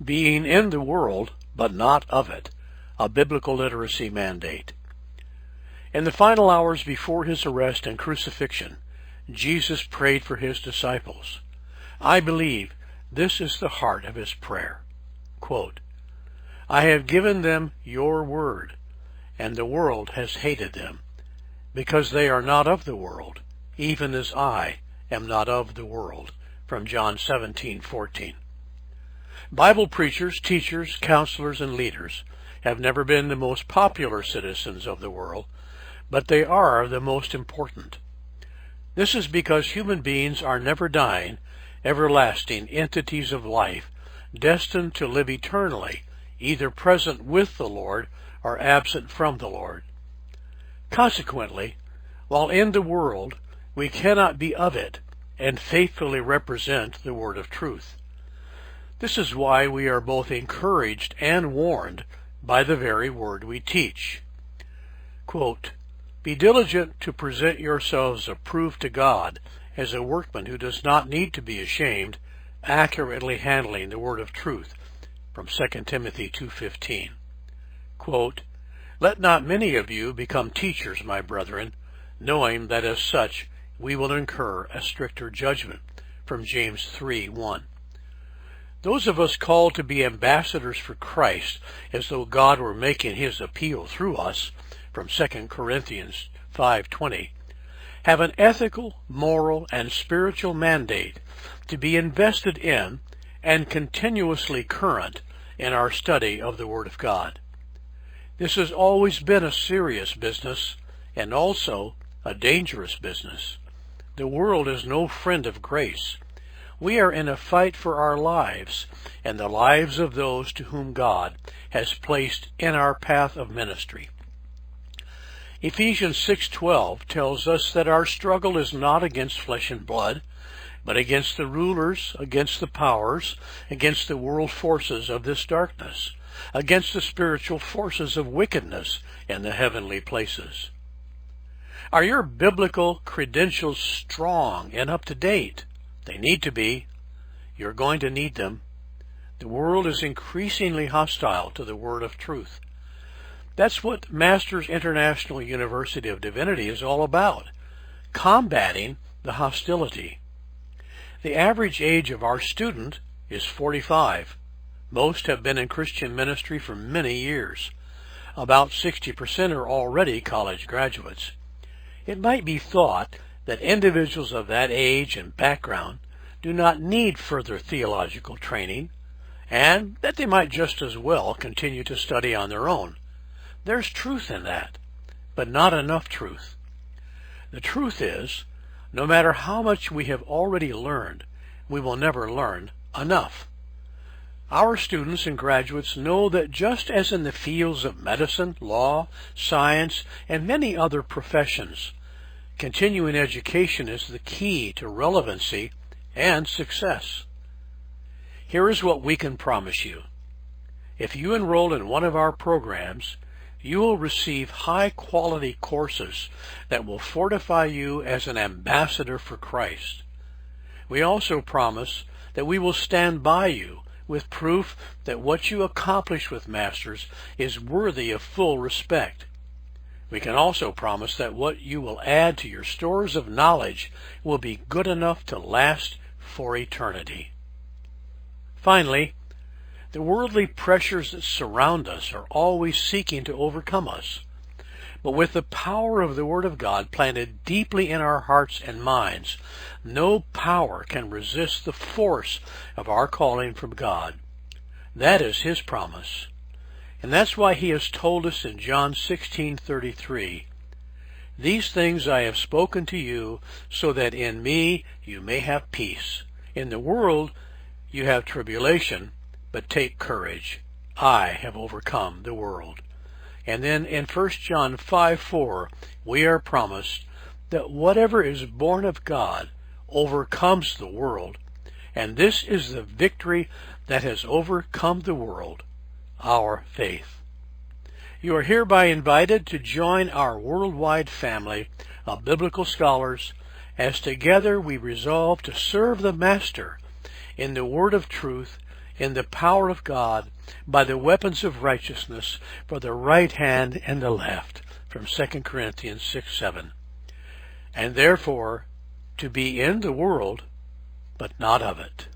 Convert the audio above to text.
Being in the world, but not of it, a biblical literacy mandate. In the final hours before his arrest and crucifixion, Jesus prayed for his disciples. I believe this is the heart of his prayer. Quote, I have given them your word, and the world has hated them, because they are not of the world, even as I am not of the world. From John 17:14. Bible preachers, teachers, counselors, and leaders have never been the most popular citizens of the world, but they are the most important. This is because human beings are never dying, everlasting entities of life, destined to live eternally, either present with the Lord or absent from the Lord. Consequently, while in the world, we cannot be of it and faithfully represent the word of truth. This is why we are both encouraged and warned by the very word we teach. Quote, be diligent to present yourselves approved to God as a workman who does not need to be ashamed, accurately handling the word of truth. From 2 Timothy 2:15. Quote, let not many of you become teachers, my brethren, knowing that as such we will incur a stricter judgment. From James 3:1. Those of us called to be ambassadors for Christ, as though God were making his appeal through us, from 2 Corinthians 5:20, have an ethical, moral, and spiritual mandate to be invested in and continuously current in our study of the Word of God. This has always been a serious business and also a dangerous business. The world is no friend of grace. We are in a fight for our lives and the lives of those to whom God has placed in our path of ministry. Ephesians 6:12 tells us that our struggle is not against flesh and blood, but against the rulers, against the powers, against the world forces of this darkness, against the spiritual forces of wickedness in the heavenly places. Are your biblical credentials strong and up to date? They need to be. You're going to need them. The world is increasingly hostile to the word of truth. That's what Masters International University of Divinity is all about, combating the hostility. The average age of our student is 45. Most have been in Christian ministry for many years. About 60% are already college graduates. It might be thought that individuals of that age and background do not need further theological training, and that they might just as well continue to study on their own. There's truth in that, but not enough truth. The truth is, no matter how much we have already learned, we will never learn enough. Our students and graduates know that just as in the fields of medicine, law, science, and many other professions, continuing education is the key to relevancy and success. Here is what we can promise you. If you enroll in one of our programs, you will receive high-quality courses that will fortify you as an ambassador for Christ. We also promise that we will stand by you with proof that what you accomplish with Masters is worthy of full respect. We can also promise that what you will add to your stores of knowledge will be good enough to last for eternity. Finally, the worldly pressures that surround us are always seeking to overcome us. But with the power of the Word of God planted deeply in our hearts and minds, no power can resist the force of our calling from God. That is His promise. And that's why He has told us in John 16:33, these things I have spoken to you, so that in me you may have peace. In the world you have tribulation, but take courage. I have overcome the world. And then in 1 John 5:4, we are promised that whatever is born of God overcomes the world, and this is the victory that has overcome the world, our faith. You are hereby invited to join our worldwide family of biblical scholars as together we resolve to serve the Master in the word of truth in the power of God by the weapons of righteousness for the right hand and the left, from 2 Corinthians 6:7. And therefore to be in the world, but not of it.